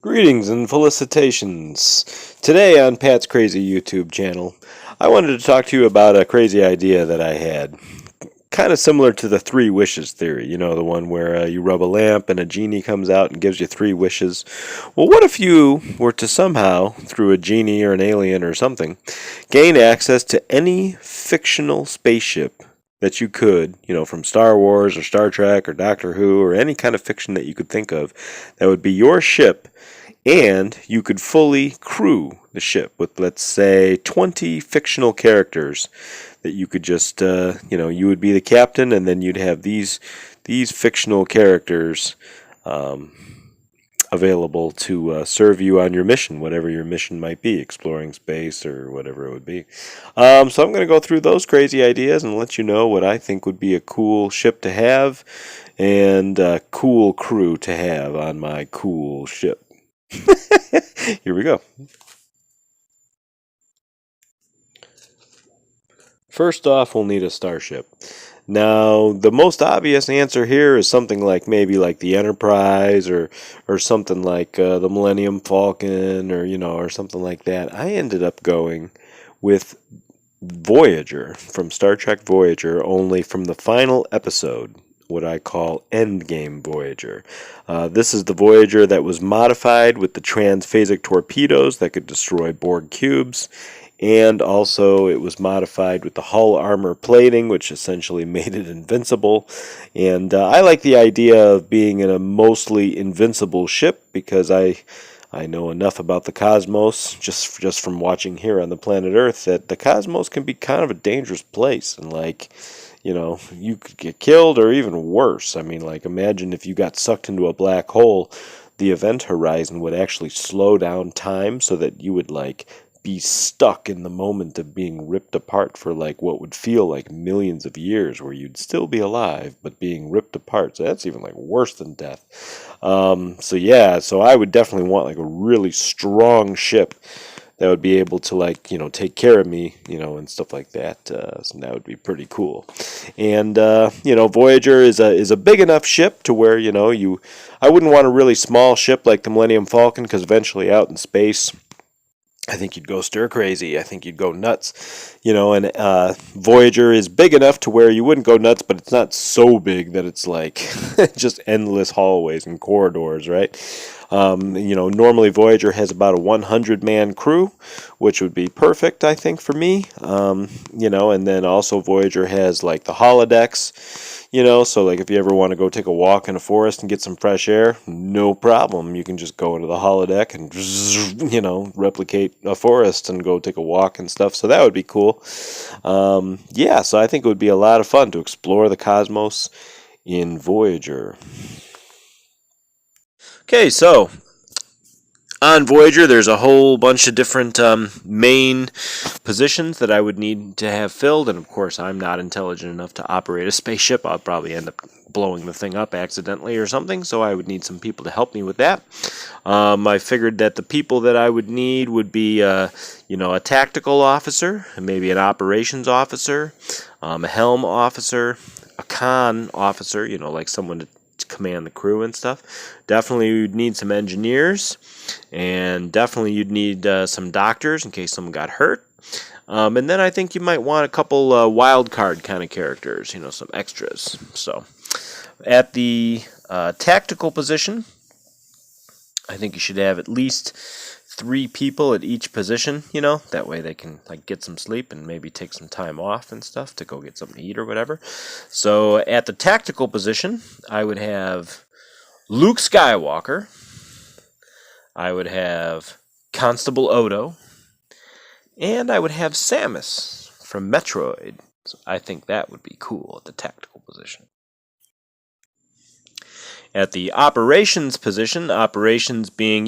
Greetings and felicitations. Today on Pat's Crazy YouTube channel, I wanted to talk to you about a crazy idea that I had. Kind of similar to the three wishes theory, you know, the one where you rub a lamp and a genie comes out and gives you three wishes. Well, what if you were to somehow, through a genie or an alien or something, gain access to any fictional spaceship that you could, you know, from Star Wars or Star Trek or Doctor Who or any kind of fiction that you could think of, that would be your ship, and you could fully crew the ship with, let's say, 20 fictional characters that you could just, you would be the captain, and then you'd have these fictional characters available to serve you on your mission, whatever your mission might be, exploring space or whatever it would be. So I'm going to go through those crazy ideas and let you know what I think would be a cool ship to have and a cool crew to have on my cool ship. Here we go. First off, we'll need a starship. Now, the most obvious answer here is something like maybe like the Enterprise or something like the Millennium Falcon or something like that. I ended up going with Voyager from Star Trek Voyager, only from the final episode, what I call Endgame Voyager. This is the Voyager that was modified with the transphasic torpedoes that could destroy Borg cubes, and also it was modified with the hull armor plating, which essentially made it invincible. And I like the idea of being in a mostly invincible ship because I know enough about the cosmos, just from watching here on the planet Earth, that the cosmos can be kind of a dangerous place, and you could get killed or even worse. I mean, like, imagine if you got sucked into a black hole, the event horizon would actually slow down time so that you would be stuck in the moment of being ripped apart for what would feel like millions of years, where you'd still be alive but being ripped apart. So that's even worse than death. So I would definitely want a really strong ship that would be able to take care of me, and stuff like that. So that would be pretty cool. And Voyager is a big enough ship to where I wouldn't want a really small ship like the Millennium Falcon, because eventually out in space, I think you'd go stir crazy. I think you'd go nuts, and Voyager is big enough to where you wouldn't go nuts, but it's not so big that it's just endless hallways and corridors, right? Normally Voyager has about a 100-man crew, which would be perfect, I think, for me. And then also Voyager has the holodecks. So if you ever want to go take a walk in a forest and get some fresh air, no problem. You can just go into the holodeck and, replicate a forest and go take a walk and stuff. So that would be cool. So I think it would be a lot of fun to explore the cosmos in Voyager. Okay, so on Voyager, there's a whole bunch of different main positions that I would need to have filled, and of course, I'm not intelligent enough to operate a spaceship. I'll probably end up blowing the thing up accidentally or something, so I would need some people to help me with that. I figured that the people that I would need would be, a tactical officer, maybe an operations officer, a helm officer, a con officer, someone to command the crew and stuff. Definitely you'd need some engineers, and definitely you'd need some doctors in case someone got hurt. And then I think you might want a couple wild card kind of characters, some extras. So at the tactical position, I think you should have at least 3 people at each position, that way they can get some sleep and maybe take some time off and stuff to go get something to eat or whatever. So at the tactical position, I would have Luke Skywalker, I would have Constable Odo, and I would have Samus from Metroid. So I think that would be cool at the tactical position. At the operations position, operations being,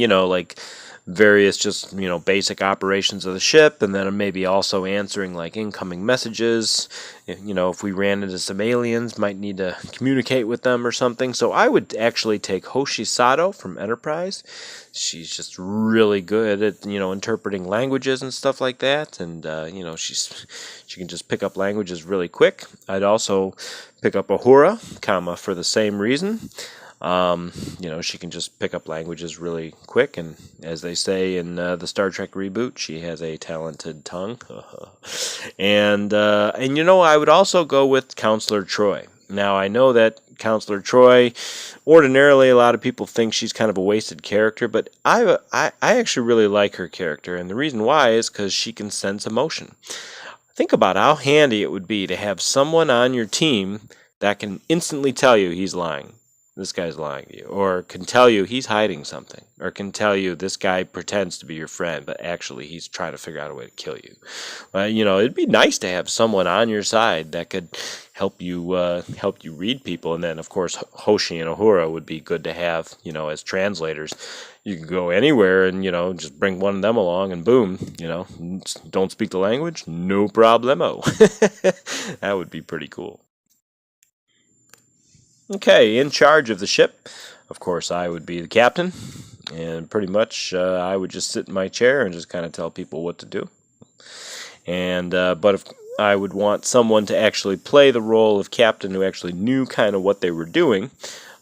various just, basic operations of the ship, and then maybe also answering incoming messages. If we ran into some aliens, might need to communicate with them or something. So I would actually take Hoshi Sato from Enterprise. She's just really good at, interpreting languages and stuff like that, and she can just pick up languages really quick. I'd also pick up Uhura, for the same reason. She can just pick up languages really quick, and as they say in the Star Trek reboot, she has a talented tongue. And I would also go with Counselor Troy. Now, I know that Counselor Troy, ordinarily, a lot of people think she's kind of a wasted character, but I actually really like her character, and the reason why is because she can sense emotion. Think about how handy it would be to have someone on your team that can instantly tell you he's lying. This guy's lying to you, or can tell you he's hiding something, or can tell you this guy pretends to be your friend, but actually he's trying to figure out a way to kill you. It'd be nice to have someone on your side that could help you read people, and then of course Hoshi and Uhura would be good to have, as translators. You can go anywhere and just bring one of them along, and boom, don't speak the language, no problemo. That would be pretty cool. Okay, in charge of the ship, of course, I would be the captain, and pretty much I would just sit in my chair and just kind of tell people what to do. And but if I would want someone to actually play the role of captain who actually knew kind of what they were doing,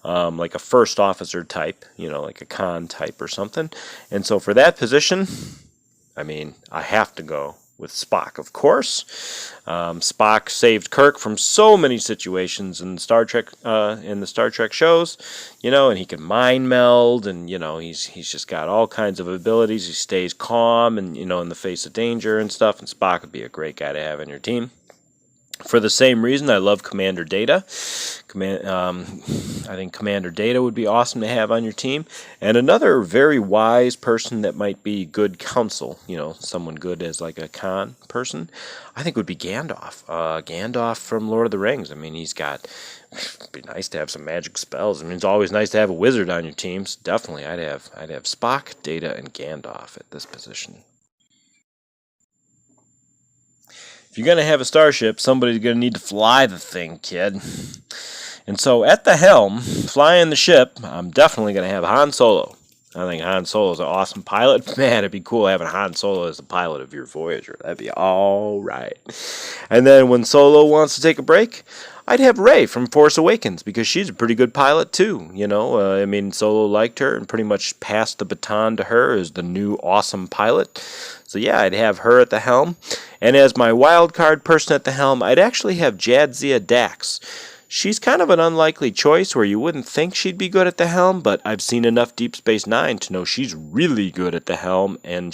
like a first officer type, like a con type or something. And so for that position, I have to go with Spock, of course. Spock saved Kirk from so many situations in Star Trek, in the Star Trek shows, and he can mind meld, and he's just got all kinds of abilities. He stays calm, and in the face of danger and stuff. And Spock would be a great guy to have on your team. For the same reason, I love Commander Data. I think Commander Data would be awesome to have on your team. And another very wise person that might be good counsel, someone good as like a con person, I think would be Gandalf. Gandalf from Lord of the Rings. It'd be nice to have some magic spells. It's always nice to have a wizard on your teams. Definitely, I'd have Spock, Data, and Gandalf at this position. If you're going to have a starship, somebody's going to need to fly the thing, kid. And so at the helm, flying the ship, I'm definitely going to have Han Solo. I think Han Solo is an awesome pilot. Man, it'd be cool having Han Solo as the pilot of your Voyager. That'd be all right. And then when Solo wants to take a break, I'd have Rey from Force Awakens, because she's a pretty good pilot too. Solo liked her and pretty much passed the baton to her as the new awesome pilot. So yeah, I'd have her at the helm. And as my wild card person at the helm, I'd actually have Jadzia Dax. She's kind of an unlikely choice where you wouldn't think she'd be good at the helm, but I've seen enough Deep Space Nine to know she's really good at the helm, and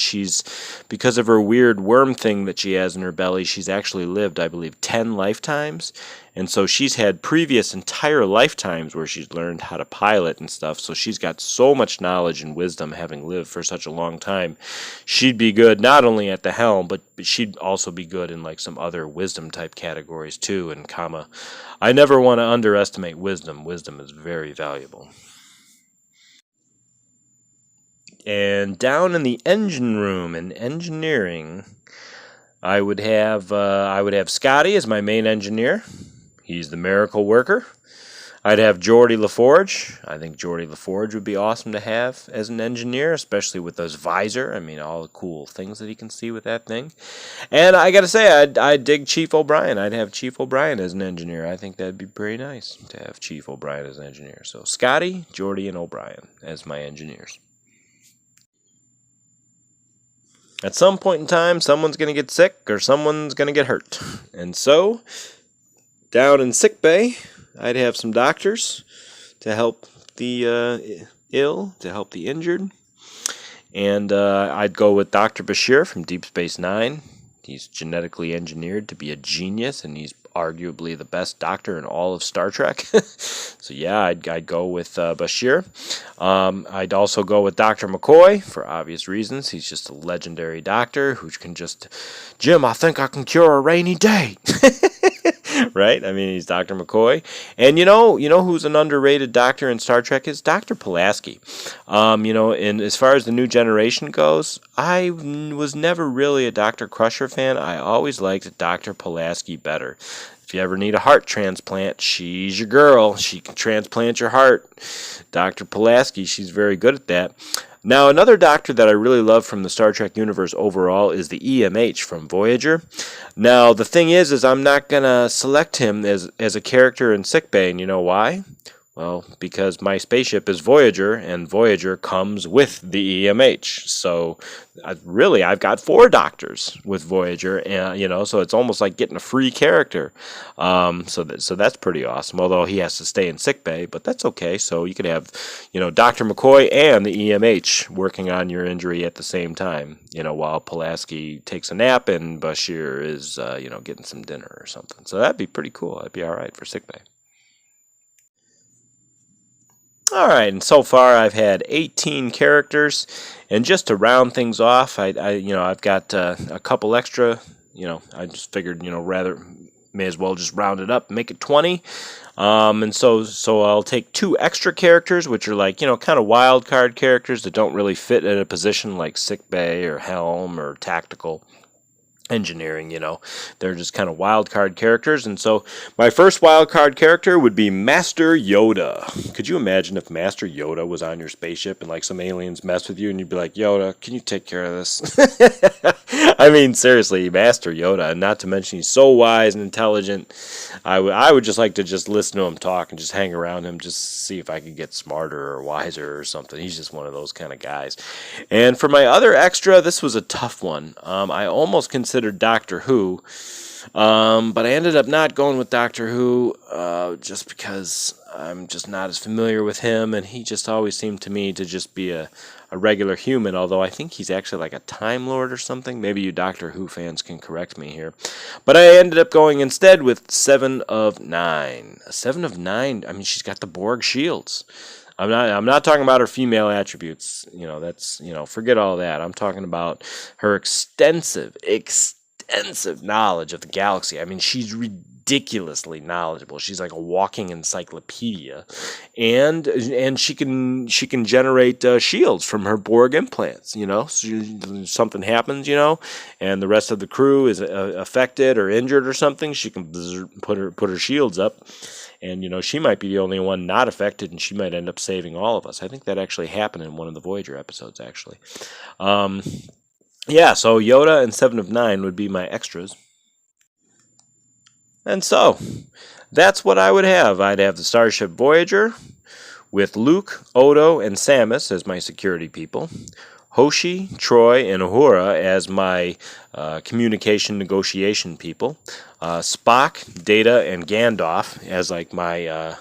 because of her weird worm thing that she has in her belly, she's actually lived, I believe, 10 lifetimes. And so she's had previous entire lifetimes where she's learned how to pilot and stuff, so she's got so much knowledge and wisdom having lived for such a long time. She'd be good not only at the helm, but she'd also be good in like some other wisdom type categories too, and I never want to underestimate wisdom. Wisdom is very valuable. And down in the engine room in engineering, I would have Scotty as my main engineer. He's the miracle worker. I'd have Geordi LaForge. I think Geordi LaForge would be awesome to have as an engineer, especially with those visor. All the cool things that he can see with that thing. And I got to say, I'd dig Chief O'Brien. I'd have Chief O'Brien as an engineer. I think that'd be pretty nice to have Chief O'Brien as an engineer. So Scotty, Geordi, and O'Brien as my engineers. At some point in time, someone's going to get sick or someone's going to get hurt. And so, down in sick bay, I'd have some doctors to help the ill, to help the injured. And I'd go with Dr. Bashir from Deep Space Nine. He's genetically engineered to be a genius, and he's arguably the best doctor in all of Star Trek. So yeah, I'd go with Bashir. I'd also go with Dr. McCoy for obvious reasons. He's just a legendary doctor who can just, Jim, I think I can cure a rainy day. Right? He's Dr. McCoy. And you know who's an underrated doctor in Star Trek is Dr. Pulaski. And as far as the new generation goes, I was never really a Dr. Crusher fan. I always liked Dr. Pulaski better. If you ever need a heart transplant, she's your girl. She can transplant your heart. Dr. Pulaski, she's very good at that. Now, another doctor that I really love from the Star Trek universe overall is the EMH from Voyager. Now, the thing is I'm not going to select him as a character in sickbay, and you know why? Well, because my spaceship is Voyager, and Voyager comes with the EMH. So, I've got 4 doctors with Voyager, and so it's almost like getting a free character. So that's pretty awesome. Although he has to stay in sick bay, but that's okay. So you could have, Dr. McCoy and the EMH working on your injury at the same time. While Pulaski takes a nap and Bashir is, getting some dinner or something. So that'd be pretty cool. That'd be all right for sick bay. All right, and so far I've had 18 characters, and just to round things off, I've got a couple extra. I just figured, rather may as well just round it up, make it 20. And so I'll take 2 extra characters, which are like kind of wild card characters that don't really fit at a position like sick bay or helm or tactical engineering. They're just kind of wild card characters. And so my first wild card character would be Master Yoda. Could you imagine if Master Yoda was on your spaceship and like some aliens mess with you and you'd be like, Yoda, can you take care of this? I mean, seriously, Master Yoda. Not to mention he's so wise and intelligent. I would just like to just listen to him talk and just hang around him, just see if I could get smarter or wiser or something. He's just one of those kind of guys. And for my other extra, this was a tough one. I almost considered Doctor Who, but I ended up not going with Doctor Who just because I'm just not as familiar with him, and he just always seemed to me to just be a regular human, although I think he's actually like a Time Lord or something. Maybe you Doctor Who fans can correct me here. But I ended up going instead with 7 of 9. 7 of 9, I mean, she's got the Borg shields. I'm not talking about her female attributes. That's, forget all that. I'm talking about her extensive knowledge of the galaxy. I mean, she's ridiculously knowledgeable. She's like a walking encyclopedia, and she can generate shields from her Borg implants. So something happens, and the rest of the crew is affected or injured or something. She can put her shields up. And, she might be the only one not affected, and she might end up saving all of us. I think that actually happened in one of the Voyager episodes, actually. Yeah, so Yoda and 7 of 9 would be my extras. And so, that's what I would have. I'd have the Starship Voyager with Luke, Odo, and Samus as my security people. Hoshi, Troy, and Uhura as my communication negotiation people. Spock, Data, and Gandalf as like my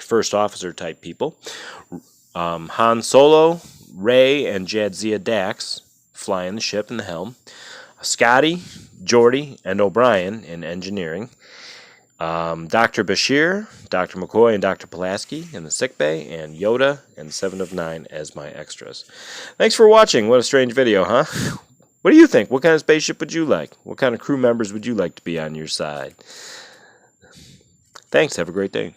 first officer type people. Han Solo, Rey, and Jadzia Dax flying the ship in the helm. Scotty, Geordi, and O'Brien in engineering. Dr. Bashir, Dr. McCoy, and Dr. Pulaski in the sickbay, and Yoda and 7 of 9 as my extras. Thanks for watching. What a strange video, huh? What do you think? What kind of spaceship would you like? What kind of crew members would you like to be on your side? Thanks. Have a great day.